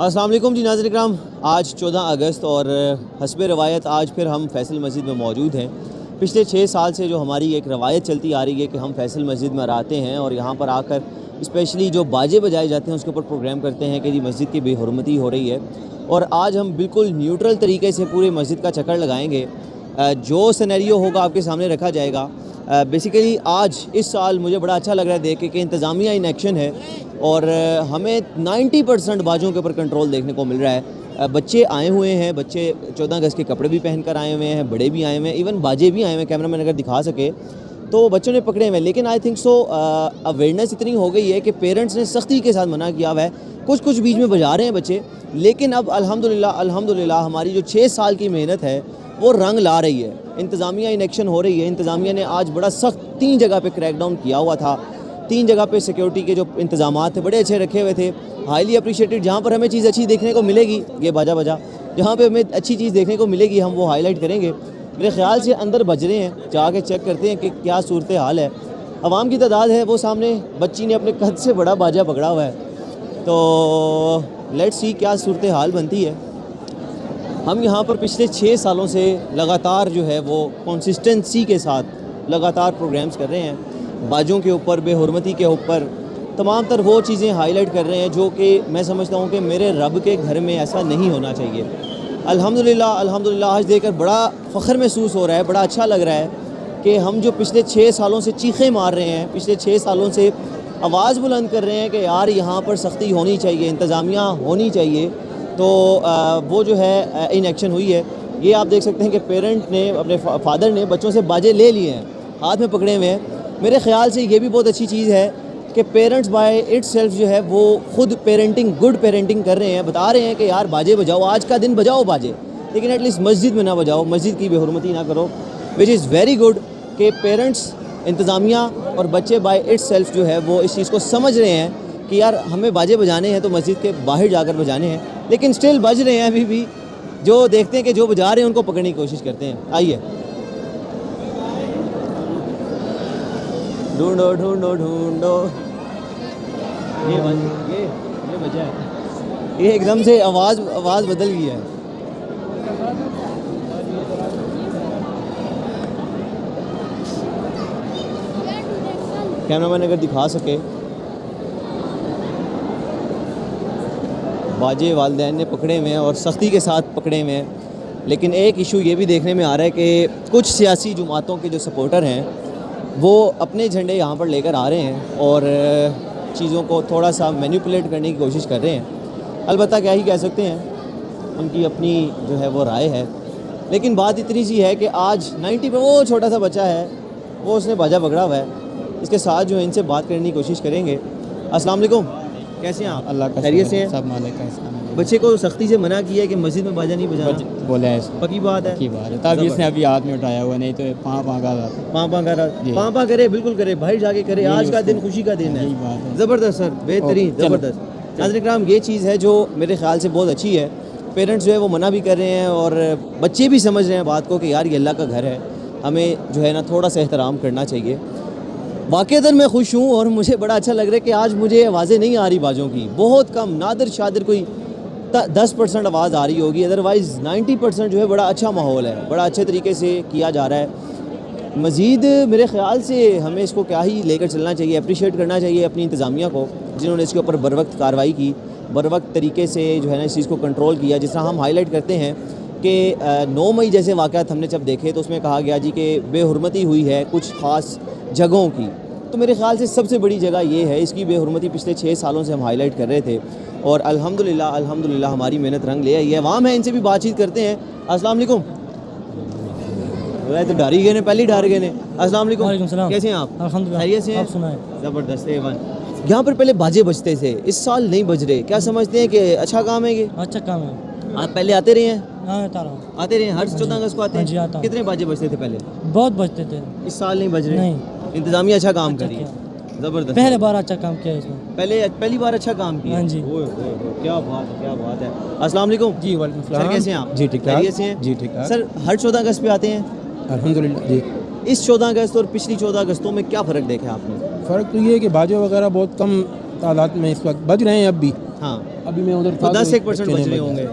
السلام علیکم جی ناظرین اکرام، آج 14 اگست اور حسب روایت آج پھر ہم فیصل مسجد میں موجود ہیں۔ پچھلے 6 سال سے جو ہماری ایک روایت چلتی آ رہی ہے کہ ہم فیصل مسجد میں آتے ہیں اور یہاں پر آ کر اسپیشلی جو باجے بجائے جاتے ہیں اس کے اوپر پروگرام کرتے ہیں کہ جی مسجد کی بے حرمتی ہو رہی ہے، اور آج ہم بالکل نیوٹرل طریقے سے پورے مسجد کا چکر لگائیں گے۔ جو سینیریو ہوگا آپ کے سامنے رکھا جائے گا۔ بیسیکلی آج اس سال مجھے بڑا اچھا لگ رہا ہے دیکھ کے کہ انتظامیہ ان ایکشن ہے اور ہمیں 90% باجوں کے اوپر کنٹرول دیکھنے کو مل رہا ہے۔ بچے آئے ہوئے ہیں، بچے 14 اگست کے کپڑے بھی پہن کر آئے ہوئے ہیں، بڑے بھی آئے ہوئے ہیں، ایون باجے بھی آئے ہوئے ہیں۔ کیمرہ مین اگر دکھا سکے تو بچوں نے پکڑے ہوئے ہیں، لیکن آئی تھنک سو اویئرنیس اتنی ہو گئی ہے کہ پیرنٹس نے سختی کے ساتھ منع کیا ہوا ہے۔ کچھ بیچ میں بجا رہے ہیں بچے، لیکن اب الحمدللہ ہماری جو 6 سال کی محنت ہے وہ رنگ لا رہی ہے۔ انتظامیہ ان ایکشن ہو رہی ہے۔ انتظامیہ نے آج بڑا سخت 3 جگہ پہ کریک ڈاؤن کیا ہوا تھا۔ 3 جگہ پہ سیکیورٹی کے جو انتظامات تھے بڑے اچھے رکھے ہوئے تھے، ہائیلی اپریشیٹڈ۔ جہاں پر ہمیں چیز اچھی دیکھنے کو ملے گی، یہ باجا جہاں پہ ہمیں اچھی چیز دیکھنے کو ملے گی ہم وہ ہائی لائٹ کریں گے۔ میرے خیال سے اندر بج رہے ہیں، جا کے چیک کرتے ہیں کہ کیا صورتحال ہے۔ عوام کی تعداد ہے وہ سامنے، بچی نے اپنے قد سے بڑا باجا پکڑا ہوا ہے، تو لیٹس سی کیا صورتحال بنتی ہے۔ ہم یہاں پر پچھلے 6 سالوں سے لگاتار جو ہے وہ کنسسٹنسی کے ساتھ لگاتار پروگرامز کر رہے ہیں، باجوں کے اوپر، بے حرمتی کے اوپر، تمام تر وہ چیزیں ہائی لائٹ کر رہے ہیں جو کہ میں سمجھتا ہوں کہ میرے رب کے گھر میں ایسا نہیں ہونا چاہیے۔ الحمدللہ آج دیکھ کر بڑا فخر محسوس ہو رہا ہے، بڑا اچھا لگ رہا ہے کہ ہم جو پچھلے 6 سالوں سے چیخیں مار رہے ہیں، پچھلے 6 سالوں سے آواز بلند کر رہے ہیں کہ یار یہاں پر سختی ہونی چاہیے، انتظامیہ ہونی چاہیے، تو وہ جو ہے ان ایکشن ہوئی ہے۔ یہ آپ دیکھ سکتے ہیں کہ پیرنٹ نے، اپنے فادر نے بچوں سے باجے لے لیے ہیں، ہاتھ میں پکڑے ہوئے ہیں۔ میرے خیال سے یہ بھی بہت اچھی چیز ہے کہ پیرنٹس بائی اٹ سیلف جو ہے وہ خود پیرنٹنگ، گڈ پیرنٹنگ کر رہے ہیں، بتا رہے ہیں کہ یار باجے بجاؤ، آج کا دن بجاؤ باجے، لیکن ایٹ لیسٹ مسجد میں نہ بجاؤ، مسجد کی بے حرمتی نہ کرو، وچ از ویری گڈ کہ پیرنٹس، انتظامیہ اور بچے بائی اٹ سیلف جو ہے وہ اس چیز کو سمجھ رہے ہیں کہ یار ہمیں باجے بجانے ہیں تو مسجد کے باہر جا کر بجانے ہیں، لیکن سٹل بج رہے ہیں ابھی بھی۔ جو دیکھتے ہیں کہ جو بجا رہے ہیں ان کو پکڑنے کی کوشش کرتے ہیں۔ آئیے ڈھونڈو ڈھونڈو ڈھونڈو، یہ بجا ہے، یہ ایک دم سے آواز بدل گئی ہے۔ کیمرہ مین اگر دکھا سکے، باجے والدین نے پکڑے ہوئے ہیں اور سختی کے ساتھ پکڑے ہوئے ہیں، لیکن ایک ایشو یہ بھی دیکھنے میں آ رہا ہے کہ کچھ سیاسی جماعتوں کے جو سپورٹر ہیں وہ اپنے جھنڈے یہاں پر لے کر آ رہے ہیں اور چیزوں کو تھوڑا سا مینیپولیٹ کرنے کی کوشش کر رہے ہیں۔ البتہ کیا ہی کہہ سکتے ہیں، ان کی اپنی جو ہے وہ رائے ہے، لیکن بات اتنی سی ہے کہ آج 90 پہ وہ چھوٹا سا بچہ ہے، وہ اس نے باجا پکڑا ہوا ہے۔ اس کے ساتھ جو ہے ان سے بات کرنے کی کوشش کریں گے۔ السلام علیکم، کیسے ہیں آپ؟ اللہ کا خیریت سے ہیں؟ سب مالک ہے۔ بچے کو سختی سے منع کیا ہے کہ مسجد میں باجا نہیں بجانا، بولے ہیں پکی بات ہے، کی بات ہے، تب اس نے ابھی ہاتھ میں اٹھایا ہوا، نہیں تو پاں کرے، بالکل کرے، باہر جا کے کرے۔ آج کا دن خوشی کا دن ہے، زبردست سر، بہترین، زبردست۔ ناظرین کرام، یہ چیز ہے جو میرے خیال سے بہت اچھی ہے۔ پیرنٹس جو ہے وہ منع بھی کر رہے ہیں اور بچے بھی سمجھ رہے ہیں بات کو کہ یار یہ اللہ کا گھر ہے، ہمیں جو ہے نا تھوڑا سا احترام کرنا چاہیے۔ واقعتاً میں خوش ہوں اور مجھے بڑا اچھا لگ رہا ہے کہ آج مجھے آوازیں نہیں آ رہی باجوں کی، بہت کم، نادر شادر کوئی 10% آواز آ رہی ہوگی، ادروائز 90% جو ہے بڑا اچھا ماحول ہے، بڑا اچھے طریقے سے کیا جا رہا ہے۔ مزید میرے خیال سے ہمیں اس کو کیا ہی لے کر چلنا چاہیے، اپریشیٹ کرنا چاہیے اپنی انتظامیہ کو، جنہوں نے اس کے اوپر بروقت کارروائی کی، بروقت طریقے سے جو ہے نا اس چیز کو کنٹرول کیا۔ جس طرح ہم ہائی لائٹ کرتے ہیں کہ 9 مئی جیسے واقعات ہم نے جب دیکھے تو اس میں کہا گیا جی کہ بے حرمتی ہوئی ہے کچھ خاص جگہوں کی، تو میرے خیال سے سب سے بڑی جگہ یہ ہے، اس کی بے حرمتی پچھلے 6 سالوں سے ہم ہائی لائٹ کر رہے تھے اور الحمدللہ ہماری محنت رنگ لے آئی ہے۔ عوام ہے، ان سے بھی بات چیت کرتے ہیں۔ السلام علیکم، تو ڈر ہی گئے نے، پہلے ہی ڈر گئے نے۔ السلام علیکم، وعلیکم السلام، کیسے ہیں آپ؟ الحمدللہ، خیریت سے ہیں؟ آپ سنائیں؟ زبردست ایون۔ یہاں پر پہلے باجے بجتے تھے، اس سال نہیں بج رہے، کیا سمجھتے ہیں کہ اچھا کام ہے یہ؟ اچھا کام ہے، آپ پہلے آتے رہے ہیں؟ ہاں آتا رہا ہوں، آتے رہے ہیں، ہر 14 اگست کو آتے ہاں جی ہیں؟ آتا ہوں۔ کتنے باجے بجتے تھے پہلے؟ بہت بچتے تھے، اس سال نہیں بج رہے؟ نہیں، انتظامیہ اچھا کام اچھا کری ہے، کیا، زبردست۔ پہلے بار اچھا کام کیا ہے اس میں، پہلی بار اچھا کام کیا؟ ہاں جی، کیا بات ہے، کیا بات ہے۔ السلام علیکم جی وعلیکم السلام، سر، کیسے ہیں آپ؟ جی ٹھیک ٹھاک، خیریت سے ہیں؟ جی ٹھیک ٹھاک سر، ہر 14 اگست پہ آتے ہیں؟ الحمدللہ جی۔ اس 14 اگست اور پچھلی 14 اگستوں میں کیا فرق دیکھا آپ نے؟ فرق تو یہ ہے کہ باجے وغیرہ بہت کم تعداد میں اس وقت بج رہے ہیں اب بھی، ہاں ابھی میں ادھر تھا 10% بچ رہے ہوں گے.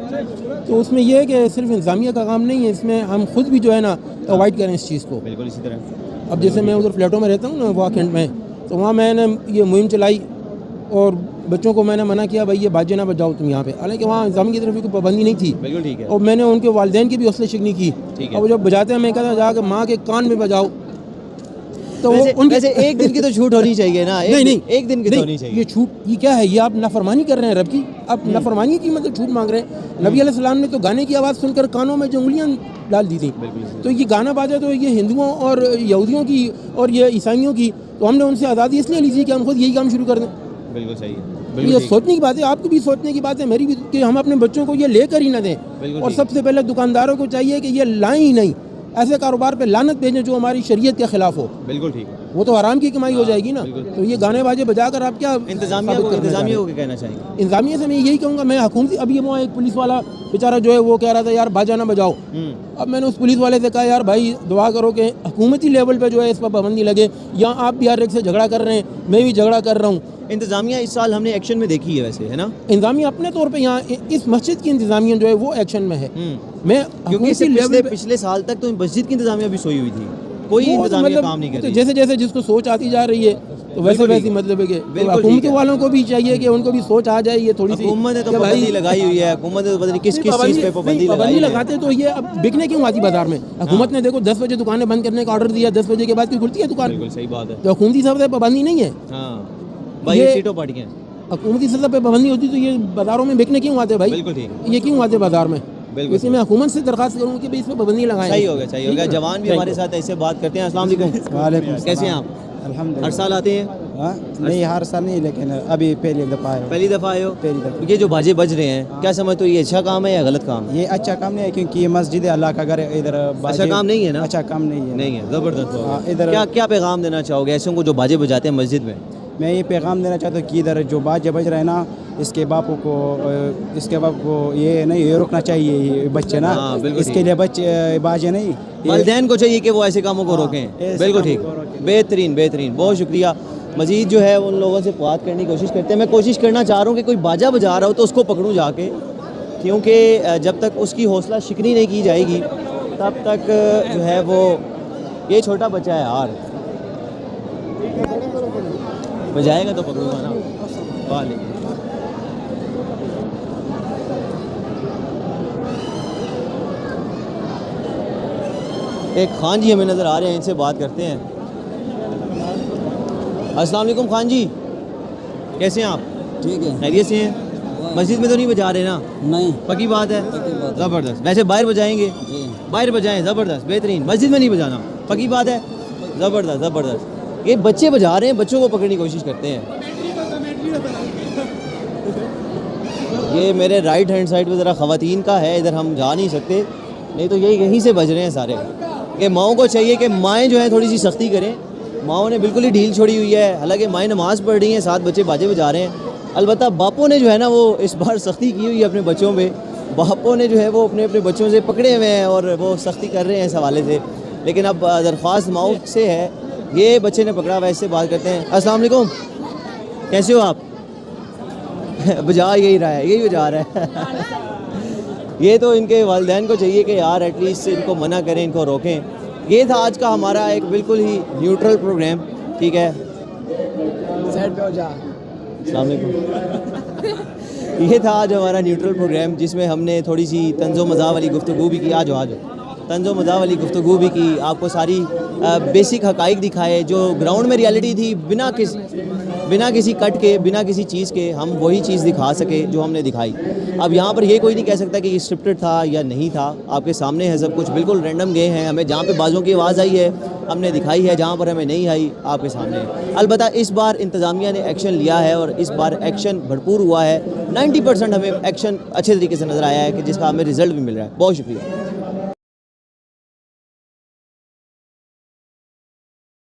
تو اس میں یہ ہے کہ صرف انتظامیہ کا کام نہیں ہے، اس میں ہم خود بھی جو ہے نا اوائڈ کریں اس چیز کو. بالکل اسی طرح. اب جیسے میں ادھر فلیٹوں میں رہتا ہوں نا واک اینڈ میں، تو وہاں میں نے یہ مہم چلائی اور بچوں کو میں نے منع کیا بھائی یہ باجے نہ بجاؤ تم یہاں پہ، حالانکہ وہاں انتظامیہ کی طرف کوئی پابندی نہیں تھی. بالکل ٹھیک ہے. اور میں نے ان کے والدین کی بھی حوصلہ شکنی کی. اور جب بجاتے ہیں میں کہتا جا کے ماں کے کان میں بجاؤ. تو ویسے ایک دن کی تو چھوٹ ہونی چاہیے نا. نہیں ایک دن کی تو ہونی چاہیے. یہ چھوٹ یہ کیا ہے؟ یہ آپ نافرمانی کر رہے ہیں رب کی. آپ نافرمانی کی مطلب چھوٹ مانگ رہے ہیں. نبی علیہ السلام نے تو گانے کی آواز سن کر کانوں میں جو انگلیاں ڈال دی تھی. تو یہ گانا باجا تو یہ ہندوؤں اور یہودیوں کی اور یہ عیسائیوں کی، تو ہم نے ان سے آزادی اس لیے لی تھی کہ ہم خود یہی کام شروع کر دیں. بالکل صحیح ہے. یہ سوچنے کی بات ہے، آپ کو بھی سوچنے کی بات ہے، میری بھی، کہ ہم اپنے بچوں کو یہ لے کر ہی نہ دیں. اور سب سے پہلے دکانداروں کو چاہیے کہ یہ لائیں ہی نہیں، ایسے کاروبار پہ لعنت بھیجیں جو ہماری شریعت کے خلاف ہو. بالکل ٹھیک ہے. وہ تو حرام کی کمائی ہو جائے گی نا. تو یہ گانے باجے بجا کر آپ کیا انتظامیہ کو کہنا چاہیں گے؟ انتظامیہ سے میں یہی کہوں گا، میں حکومتی، ابھی وہاں ایک پولیس والا بیچارہ جو ہے وہ کہہ رہا تھا یار باجا نہ بجاؤ. اب میں نے اس پولیس والے سے کہا یار بھائی دعا کرو کہ حکومتی لیول پہ جو ہے اس پر پابندی لگے. یا آپ بھی ہر ایک سے جھگڑا کر رہے ہیں، میں بھی جھگڑا کر رہا ہوں. انتظامیہ اس سال ہم نے ایکشن میں دیکھی ہے ویسے، ہے نا؟ انتظامیہ اپنے طور پہ یہاں اس مسجد کی انتظامیہ جو ہے وہ ایکشن میں ہے. میں کیونکہ پچھلے سال تک تو مسجد کی انتظامیہ بھی سوئی ہوئی تھی، کوئی انتظامیہ کام نہیں کر رہی. جیسے جیسے جس کو سوچ آتی جا رہی ہے تو ویسے ویسی مطلب ہے کہ حکومت والوں کو بھی چاہیے کہ ان کو بھی سوچ آ جائے. یہ تھوڑی سی حکومت نے تو پابندی لگائی ہوئی ہے، حکومت نے تو پتہ نہیں کس چیز پہ پابندی لگاتے تو یہ اب بکنے کیوں آتی بازار میں؟ حکومت نے دیکھو 10 بجے دکانیں بند کرنے کا آرڈر دیا، 10 بجے کے بعد کوئی کھلتی ہے دکان؟ بالکل صحیح بات ہے. تو حکومتی سطح پہ پابندی نہیں ہے. ہاں بھائی سیٹوں پاٹیاں حکومتی سطح پہ پابندی ہوتی تو یہ بازاروں میں بکنے کیوں آتے بھائی؟ بالکل ٹھیک. یہ کیوں آتے بازار میں؟ اسی میں حکومت سے درخواست کروں کہ اس پہ پابندی لگائیں. صحیح ہو گیا. جوان بھی ہمارے ساتھ ایسے بات کرتے ہیں. السلام علیکم. وعلیکم. کیسے ہیں آپ؟ الحمد ہر سال آتے ہیں؟ نہیں ہر سال نہیں، لیکن ابھی پہلی دفعہ آئے ہو. یہ جو باجے بج رہے ہیں کیا سمجھتے ہو، یہ اچھا کام ہے یا غلط کام؟ یہ اچھا کام نہیں ہے کیونکہ یہ مسجد ہے، اللہ کا گھر ہے. ادھر اچھا کام نہیں ہے نا؟ اچھا کام نہیں ہے. زبردست. ادھر کیا پیغام دینا چاہو گے ایسوں کو جو باجے بجاتے ہیں مسجد میں؟ میں یہ پیغام دینا چاہتا ہوں کہ ادھر جو باجے بج رہے ہیں نا، اس کے باپ کو یہ نہیں رکنا چاہیے. یہ بچے نا اس کے لیے بچے باجے نہیں، والدین کو چاہیے کہ وہ ایسے کاموں کو روکیں. بالکل ٹھیک. بہترین. بہت شکریہ. مزید جو ہے ان لوگوں سے بات کرنے کی کوشش کرتے ہیں. میں کوشش کرنا چاہ رہا ہوں کہ کوئی باجا بجا رہا ہو تو اس کو پکڑوں جا کے، کیونکہ جب تک اس کی حوصلہ شکنی نہیں کی جائے گی تب تک جو ہے وہ، یہ چھوٹا بچہ ہے یار، بجائے گا تو پکڑوں گا نا. وعلیکم. ایک خان جی ہمیں نظر آ رہے ہیں، ان سے بات کرتے ہیں. السلام علیکم خان جی، کیسے ہیں آپ؟ ٹھیک ہے. خیریت سے ہیں؟ مسجد میں تو نہیں بجا رہے نا؟ نہیں. پکی بات ہے. زبردست. ویسے باہر بجائیں گے؟ باہر بجائیں. زبردست. بہترین. مسجد میں نہیں بجانا. پکی بات ہے. زبردست. یہ بچے بجا رہے ہیں، بچوں کو پکڑنے کی کوشش کرتے ہیں. یہ میرے رائٹ ہینڈ سائڈ پہ ذرا خواتین کا ہے، ادھر ہم جا نہیں سکتے، نہیں تو یہیں سے بج رہے ہیں سارے. کہ ماؤں کو چاہیے کہ مائیں جو ہیں تھوڑی سی سختی کریں. ماؤں نے بالکل ہی ڈھیل چھوڑی ہوئی ہے، حالانکہ مائیں نماز پڑھ رہی ہیں، 7 بچے باجے بجا رہے ہیں. البتہ باپوں نے جو ہے نا وہ اس بار سختی کی ہوئی ہے اپنے بچوں پہ. باپوں نے جو ہے وہ اپنے بچوں سے پکڑے ہوئے ہیں اور وہ سختی کر رہے ہیں اس حوالے سے. لیکن اب درخواست ماؤں سے ہے، یہ بچے نے پکڑا ہوا ہے، اس سے بات کرتے ہیں. السلام علیکم، کیسے ہو آپ؟ بجا یہی رہا ہے، یہی بجا رہا ہے. یہ تو ان کے والدین کو چاہیے کہ یار ایٹ لیسٹ ان کو منع کریں، ان کو روکیں. یہ تھا آج کا ہمارا ایک بالکل ہی نیوٹرل پروگرام. ٹھیک ہے، السلام علیکم. یہ تھا آج ہمارا نیوٹرل پروگرام جس میں ہم نے تھوڑی سی طنز و مزاح والی گفتگو بھی کی. آ جاؤ طنز و مزاح والی گفتگو بھی کی، آپ کو ساری بیسک حقائق دکھائے جو گراؤنڈ میں ریالٹی تھی، بنا کسی کٹ کے، بنا کسی چیز کے ہم وہی چیز دکھا سکے جو ہم نے دکھائی. اب یہاں پر یہ کوئی نہیں کہہ سکتا کہ یہ اسکرپٹڈ تھا یا نہیں تھا. آپ کے سامنے ہے سب کچھ، بالکل رینڈم گئے ہیں. ہمیں جہاں پہ بازوں کی آواز آئی ہے ہم نے دکھائی ہے، جہاں پر ہمیں نہیں آئی آپ کے سامنے. البتہ اس بار انتظامیہ نے ایکشن لیا ہے اور اس بار ایکشن بھرپور ہوا ہے. 90% ہمیں ایکشن اچھے طریقے سے نظر آیا ہے کہ جس کا ہمیں رزلٹ بھی مل رہا ہے. بہت شکریہ.